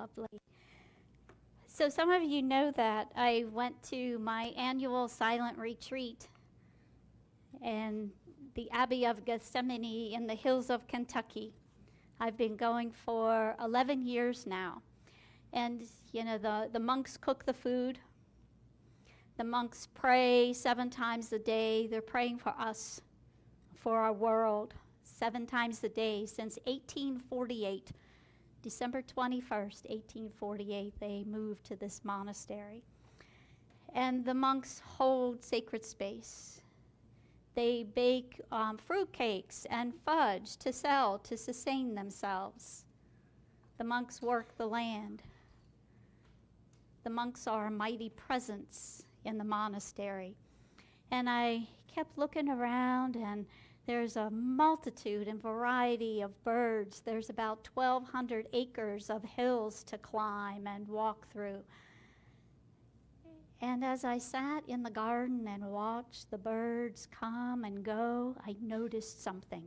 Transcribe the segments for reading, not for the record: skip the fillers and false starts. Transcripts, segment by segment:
lovely. So some of you know that I went to my annual silent retreat in the Abbey of Gethsemane in the hills of Kentucky. I've been going for 11 years now. And, the monks cook the food. The monks pray 7 times a day. They're praying for us, for our world, 7 times a day since 1848. December 21st, 1848, they moved to this monastery. And the monks hold sacred space. They bake fruit cakes and fudge to sell to sustain themselves. The monks work the land. The monks are a mighty presence in the monastery. And I kept looking around, and there's a multitude and variety of birds. There's about 1,200 acres of hills to climb and walk through. And as I sat in the garden and watched the birds come and go, I noticed something.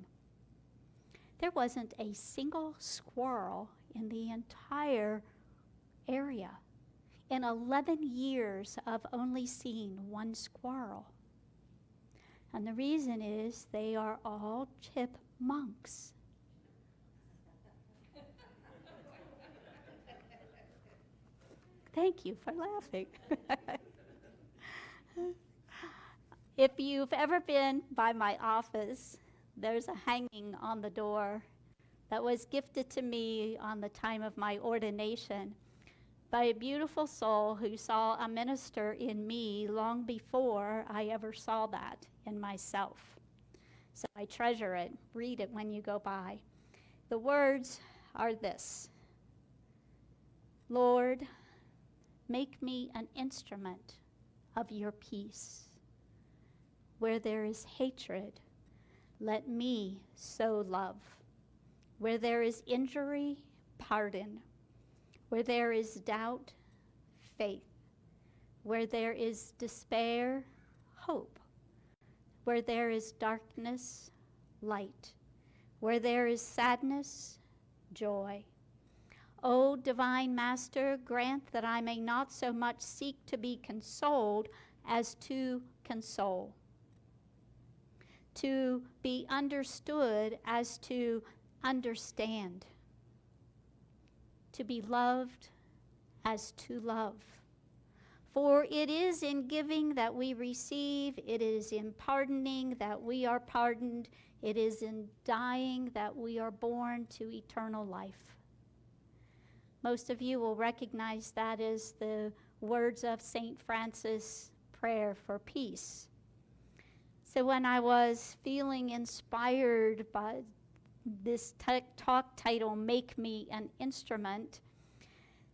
There wasn't a single squirrel in the entire area. In 11 years of only seeing one squirrel. And the reason is they are all chipmunks. Thank you for laughing. If you've ever been by my office, there's a hanging on the door that was gifted to me on the time of my ordination by a beautiful soul who saw a minister in me long before I ever saw that in myself. So I treasure it. Read it when you go by. The words are this: Lord, make me an instrument of your peace. Where there is hatred, let me sow love. Where there is injury, pardon. Where there is doubt, faith. Where there is despair, hope. Where there is darkness, light. Where there is sadness, joy. O divine Master, grant that I may not so much seek to be consoled as to console. To be understood as to understand. To be loved as to love. For it is in giving that we receive, it is in pardoning that we are pardoned, it is in dying that we are born to eternal life. Most of you will recognize that as the words of St. Francis' prayer for peace. So when I was feeling inspired by this talk title, Make Me an Instrument,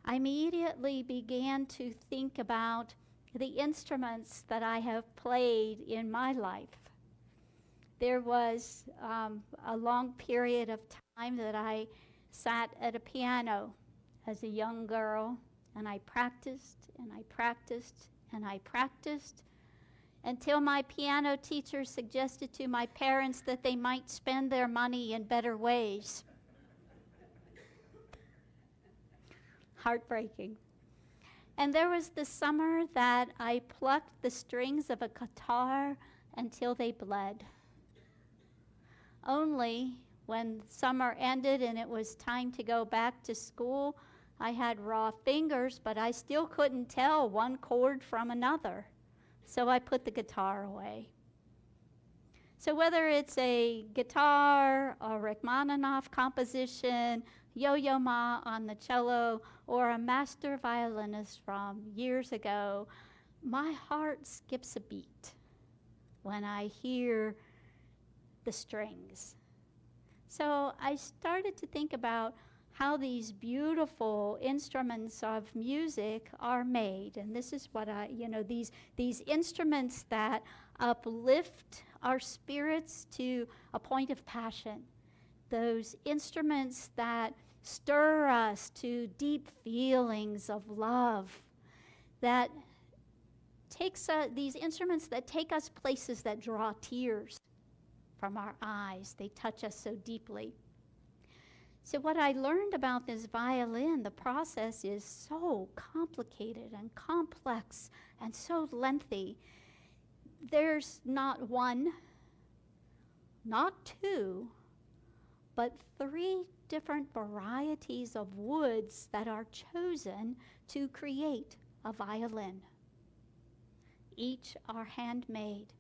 I immediately began to think about the instruments that I have played in my life. There was a long period of time that I sat at a piano as a young girl, and I practiced, and I practiced, and I practiced, until my piano teacher suggested to my parents that they might spend their money in better ways. Heartbreaking. And there was the summer that I plucked the strings of a guitar until they bled. Only when summer ended and it was time to go back to school, I had raw fingers, but I still couldn't tell one chord from another. So I put the guitar away. So whether it's a guitar, a Rachmaninoff composition, Yo-Yo Ma on the cello, or a master violinist from years ago, my heart skips a beat when I hear the strings. So I started to think about how these beautiful instruments of music are made. And this is what these instruments that uplift our spirits to a point of passion. Those instruments that stir us to deep feelings of love, that these instruments that take us places that draw tears from our eyes. They touch us so deeply. So what I learned about this violin, the process is so complicated and complex and so lengthy. There's not one, not two, but 3 different varieties of woods that are chosen to create a violin. Each are handmade,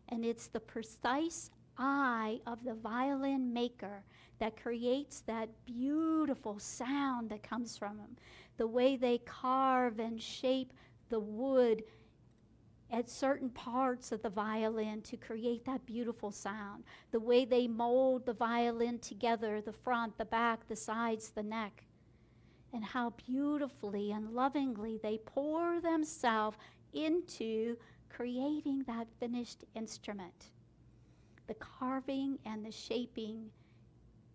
and it's the precise eye of the violin maker that creates that beautiful sound that comes from them. The way they carve and shape the wood at certain parts of the violin to create that beautiful sound. The way they mold the violin together, the front, the back, the sides, the neck. And how beautifully and lovingly they pour themselves into creating that finished instrument. The carving and the shaping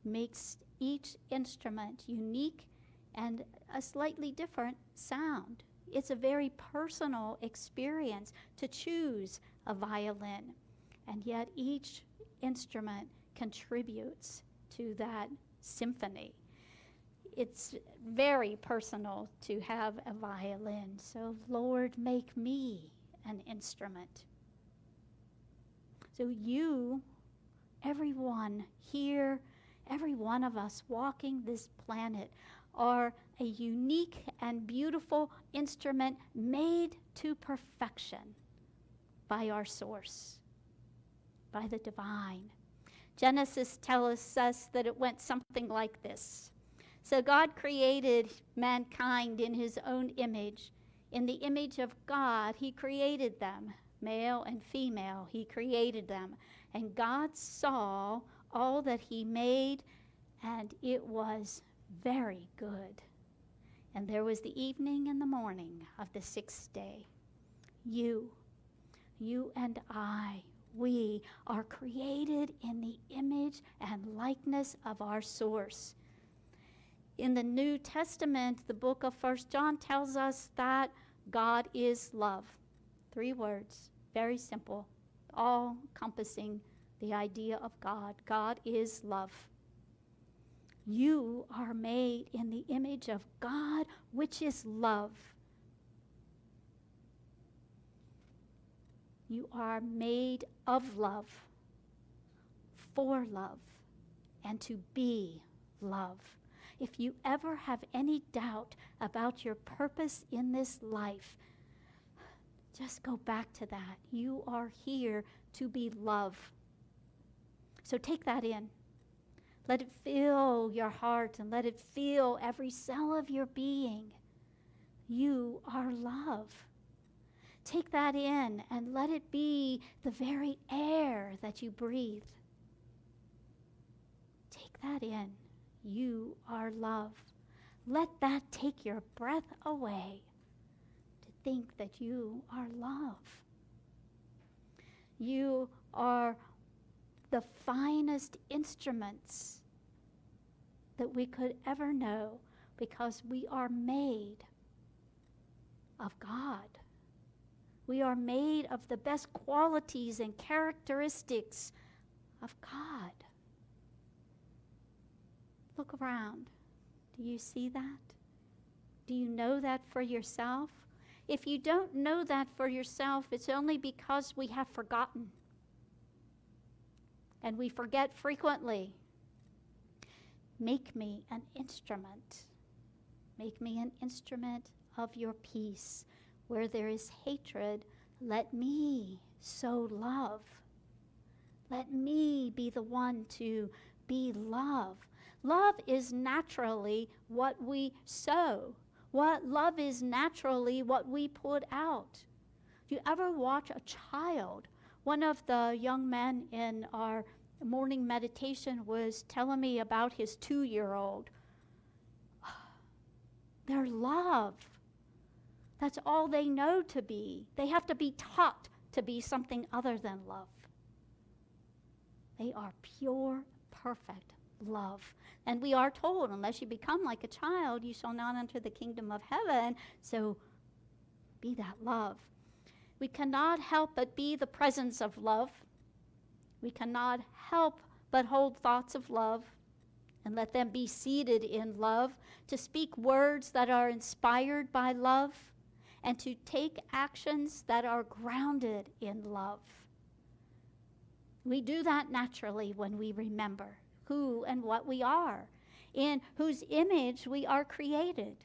makes each instrument unique and a slightly different sound. It's a very personal experience to choose a violin, and yet each instrument contributes to that symphony. It's very personal to have a violin, so Lord, make me an instrument. So you, everyone here, every one of us walking this planet are a unique and beautiful instrument made to perfection by our source, by the divine. Genesis tells us that it went something like this. So God created mankind in his own image. In the image of God, he created them. Male and female, he created them. And God saw all that he made, and it was very good. And there was the evening and the morning of the 6th day. You and I, we are created in the image and likeness of our source. In the New Testament, the book of 1 John tells us that God is love. 3 words, very simple, all encompassing the idea of God. God is love. You are made in the image of God, which is love. You are made of love, for love, and to be love. If you ever have any doubt about your purpose in this life, just go back to that. You are here to be love. So take that in. Let it fill your heart and let it fill every cell of your being. You are love. Take that in and let it be the very air that you breathe. Take that in. You are love. Let that take your breath away to think that you are love. You are the finest instruments that we could ever know because we are made of God. We are made of the best qualities and characteristics of God. Look around. Do you see that? Do you know that for yourself? If you don't know that for yourself, it's only because we have forgotten. And we forget frequently. Make me an instrument. Make me an instrument of your peace. Where there is hatred, let me sow love. Let me be the one to be love. Love is naturally what we sow. Love is naturally what we put out. Do you ever watch a child? One of the young men in our morning meditation was telling me about his 2-year-old. Their love. That's all they know to be. They have to be taught to be something other than love. They are pure, perfect love. And we are told, unless you become like a child, you shall not enter the kingdom of heaven. So be that love. We cannot help but be the presence of love. We cannot help but hold thoughts of love and let them be seated in love, to speak words that are inspired by love, and to take actions that are grounded in love. We do that naturally when we remember who and what we are, in whose image we are created,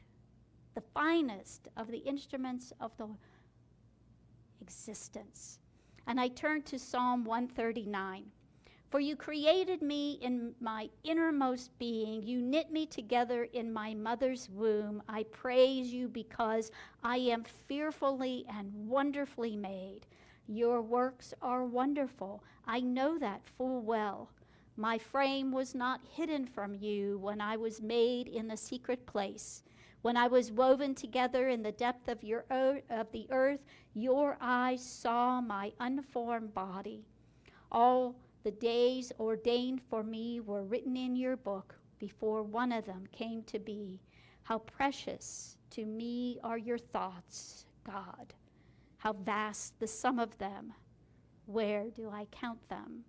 the finest of the instruments of the existence. And I turn to Psalm 139. For you created me in my innermost being. You knit me together in my mother's womb. I praise you because I am fearfully and wonderfully made. Your works are wonderful. I know that full well. My frame was not hidden from you when I was made in the secret place. When I was woven together in the depth of the earth, your eyes saw my unformed body. All the days ordained for me were written in your book before one of them came to be. How precious to me are your thoughts, God. How vast the sum of them. Where do I count them?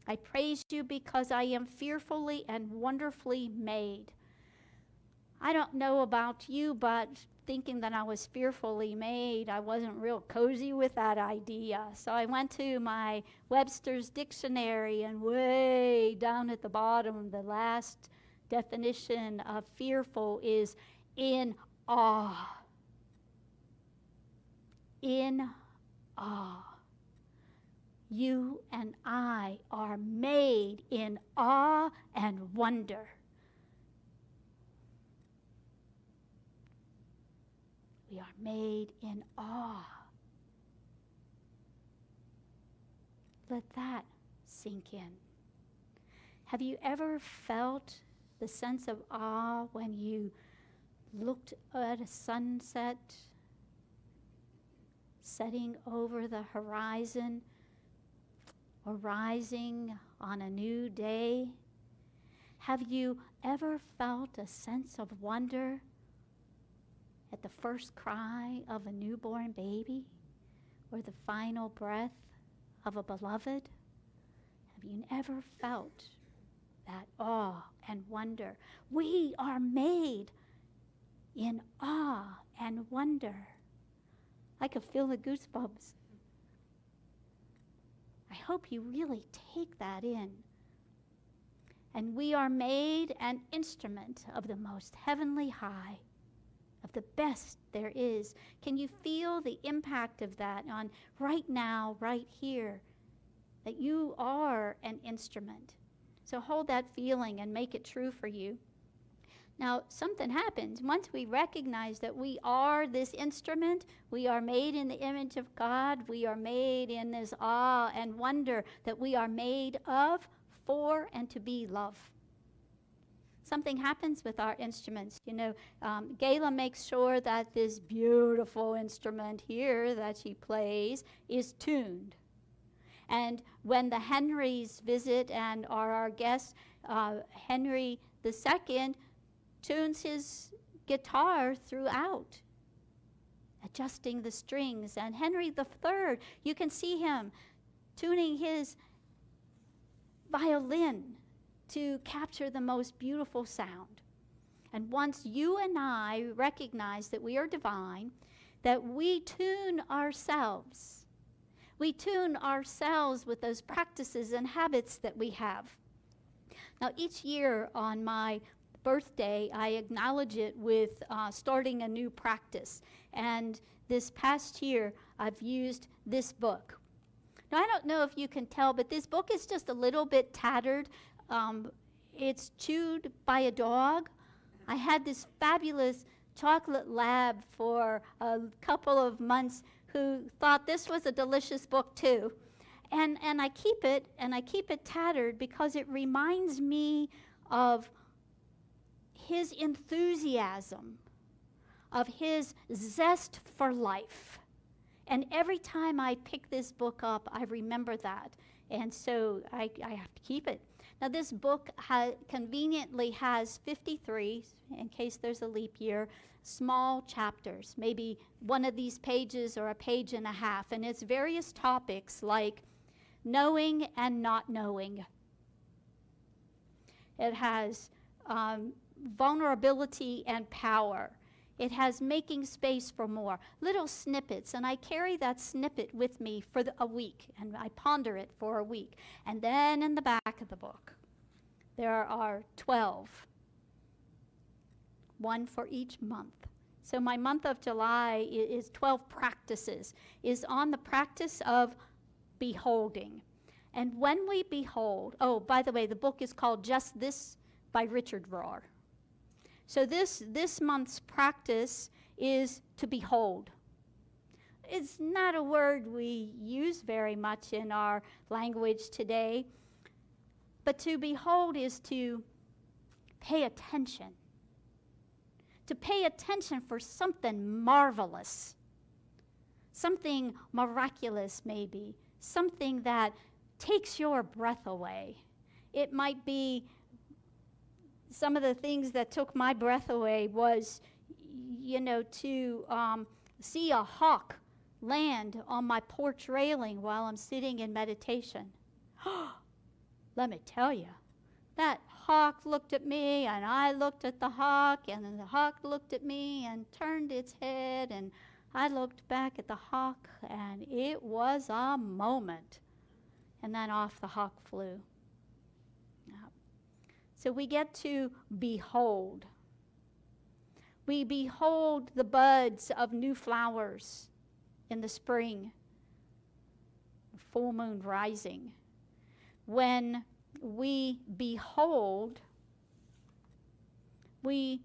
I praise you because I am fearfully and wonderfully made. I don't know about you, but thinking that I was fearfully made, I wasn't real cozy with that idea. So I went to my Webster's dictionary, and way down at the bottom, the last definition of fearful is in awe. In awe. You and I are made in awe and wonder. We are made in awe. Let that sink in. Have you ever felt the sense of awe when you looked at a sunset setting over the horizon or rising on a new day? Have you ever felt a sense of wonder at the first cry of a newborn baby or the final breath of a beloved? Have you ever felt that awe and wonder? We are made in awe and wonder. I could feel the goosebumps. I hope you really take that in. And we are made an instrument of the most heavenly high, of the best there is. Can you feel the impact of that on right now, right here, that you are an instrument? So hold that feeling and make it true for you. Now, something happens. Once we recognize that we are this instrument, we are made in the image of God, we are made in this awe and wonder that we are made of, for, and to be love. Something happens with our instruments. You know, Gayla makes sure that this beautiful instrument here that she plays is tuned. And when the Henrys visit and are our guests, Henry II tunes his guitar throughout, adjusting the strings. And Henry III, you can see him tuning his violin to capture the most beautiful sound. And once you and I recognize that we are divine, that we tune ourselves. We tune ourselves with those practices and habits that we have. Now, each year on my birthday, I acknowledge it with starting a new practice. And this past year, I've used this book. Now, I don't know if you can tell, but this book is just a little bit tattered. It's chewed by a dog. I had this fabulous chocolate lab for a couple of months who thought this was a delicious book too. And I keep it tattered because it reminds me of his enthusiasm, of his zest for life. And every time I pick this book up, I remember that. And so I have to keep it. Now, this book conveniently has 53, in case there's a leap year, small chapters, maybe one of these pages or a page and a half. And it's various topics like knowing and not knowing, It has vulnerability and power. It has making space for more. Little snippets, and I carry that snippet with me for a week, and I ponder it for a week. And then in the back of the book, there are 12, one for each month. So my month of July is 12 practices, is on the practice of beholding. And when we behold, oh, by the way, the book is called Just This by Richard Rohr. So this month's practice is to behold. It's not a word we use very much in our language today, but to behold is to pay attention. To pay attention for something marvelous, something miraculous maybe, something that takes your breath away. It might be some of the things that took my breath away was, to see a hawk land on my porch railing while I'm sitting in meditation. Let me tell you, that hawk looked at me, and I looked at the hawk, and then the hawk looked at me and turned its head, and I looked back at the hawk, and it was a moment. And then off the hawk flew. So we get to behold. We behold the buds of new flowers in the spring, full moon rising. When we behold, we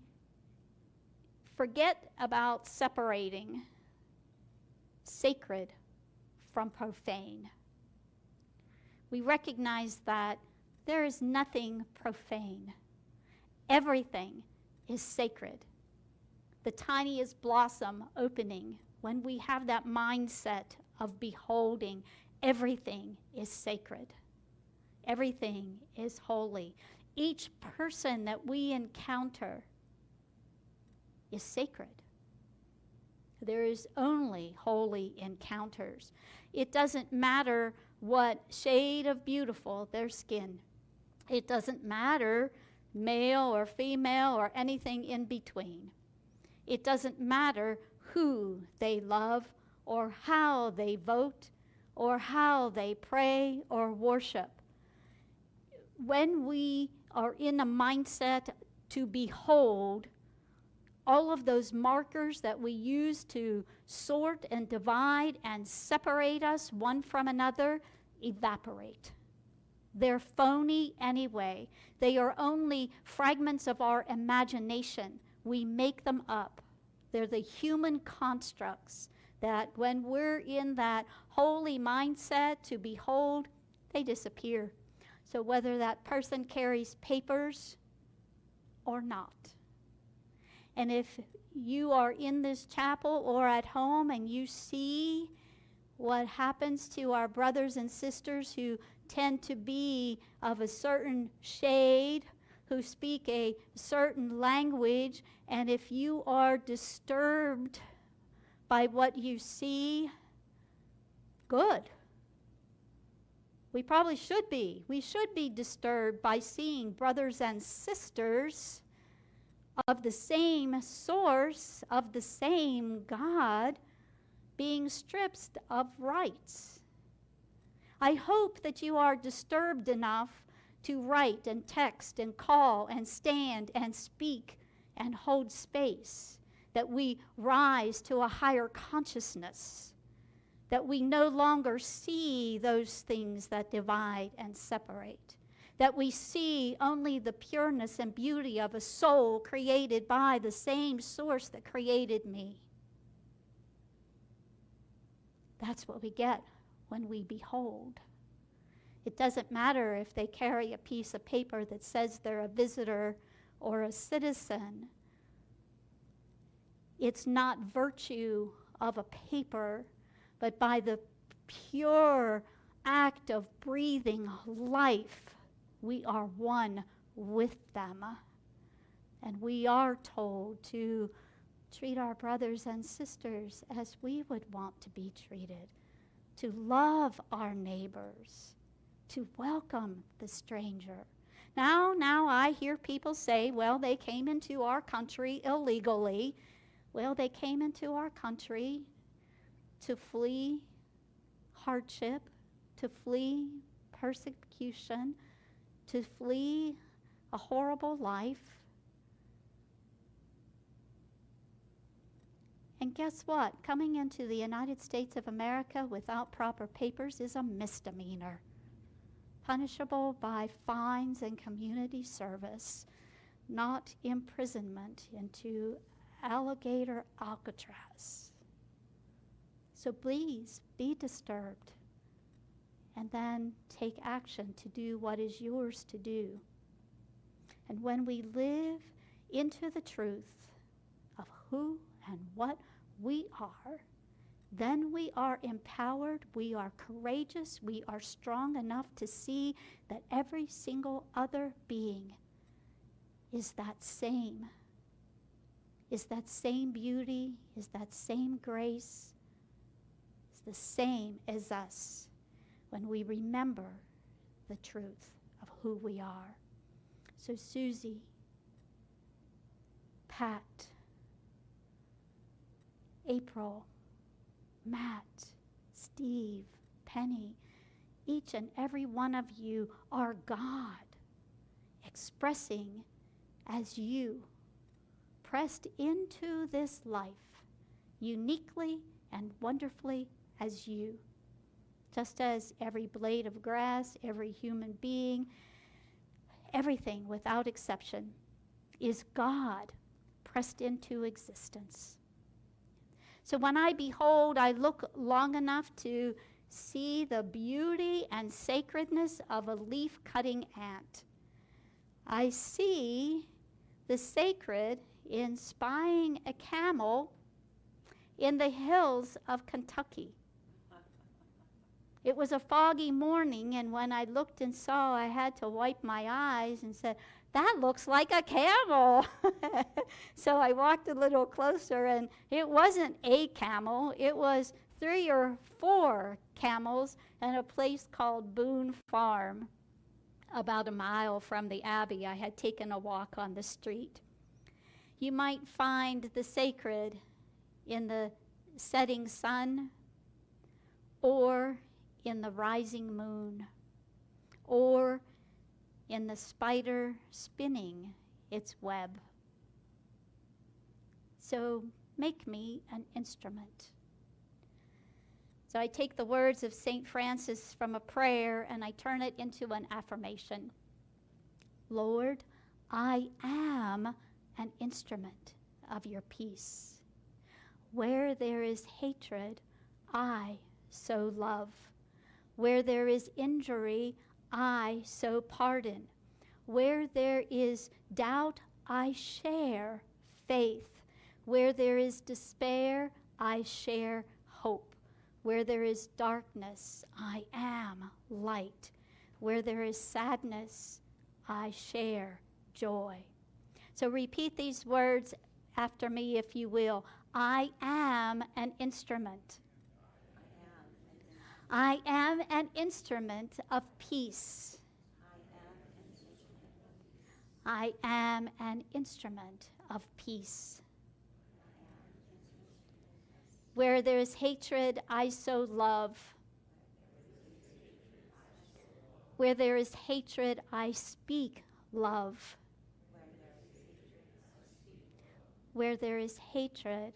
forget about separating sacred from profane. We recognize that there is nothing profane. Everything is sacred. The tiniest blossom opening, when we have that mindset of beholding, everything is sacred. Everything is holy. Each person that we encounter is sacred. There is only holy encounters. It doesn't matter what shade of beautiful their skin. It doesn't matter male or female or anything in between. It doesn't matter who they love or how they vote or how they pray or worship. When we are in a mindset to behold, all of those markers that we use to sort and divide and separate us one from another evaporate. They're phony anyway. They are only fragments of our imagination. We make them up. They're the human constructs that when we're in that holy mindset to behold, they disappear. So whether that person carries papers or not. And if you are in this chapel or at home and you see what happens to our brothers and sisters who tend to be of a certain shade, who speak a certain language, and if you are disturbed by what you see, good. We probably should be. We should be disturbed by seeing brothers and sisters of the same source, of the same God, being stripped of rights. I hope that you are disturbed enough to write and text and call and stand and speak and hold space, that we rise to a higher consciousness, that we no longer see those things that divide and separate, that we see only the pureness and beauty of a soul created by the same source that created me. That's what we get when we behold. It doesn't matter if they carry a piece of paper that says they're a visitor or a citizen. It's not virtue of a paper, but by the pure act of breathing life, we are one with them. And we are told to treat our brothers and sisters as we would want to be treated, to love our neighbors, to welcome the stranger, Now I hear people say, well, they came into our country illegally. Well, they came into our country to flee hardship, to flee persecution, to flee a horrible life. And guess what? Coming into the United States of America without proper papers is a misdemeanor, punishable by fines and community service, not imprisonment into alligator Alcatraz. So please be disturbed and then take action to do what is yours to do. And when we live into the truth of who and what we are, then we are empowered, we are courageous, we are strong enough to see that every single other being is that same beauty, is that same grace, is the same as us when we remember the truth of who we are. So Susie, Pat, April, Matt, Steve, Penny, each and every one of you are God expressing as you pressed into this life uniquely and wonderfully as you. Just as every blade of grass, every human being, everything without exception is God pressed into existence. So when I behold, I look long enough to see the beauty and sacredness of a leaf-cutting ant. I see the sacred in spying a camel in the hills of Kentucky. It was a foggy morning, and when I looked and saw, I had to wipe my eyes and said, that looks like a camel. So I walked a little closer, and it wasn't a camel. It was 3 or 4 camels in a place called Boone Farm, about a mile from the Abbey. I had taken a walk on the street. You might find the sacred in the setting sun, or in the rising moon, or in the spider spinning its web. So make me an instrument. So I take the words of St. Francis from a prayer and I turn it into an affirmation. Lord, I am an instrument of your peace. Where there is hatred, I sow love. Where there is injury, I sow pardon. Where there is doubt, I share faith. Where there is despair, I share hope. Where there is darkness, I am light. Where there is sadness, I share joy. So repeat these words after me, if you will. I am an instrument. I am an instrument of peace. I am an instrument of peace. Where there is hatred, I sow love. Where there is hatred, I speak love. Where there is hatred,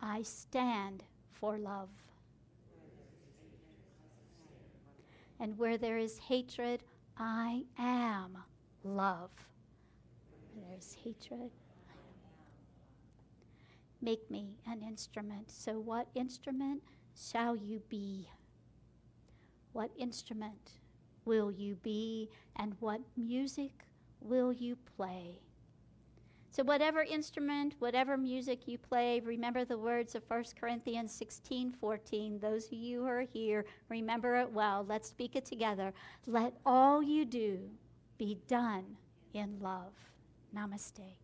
I stand for love. And where there is hatred, I am love. Where there is hatred, make me an instrument. So what instrument shall you be? What instrument will you be, and what music will you play? So whatever instrument, whatever music you play, remember the words of 1 Corinthians 16:14. Those of you who are here, remember it well. Let's speak it together. Let all you do be done in love. Namaste.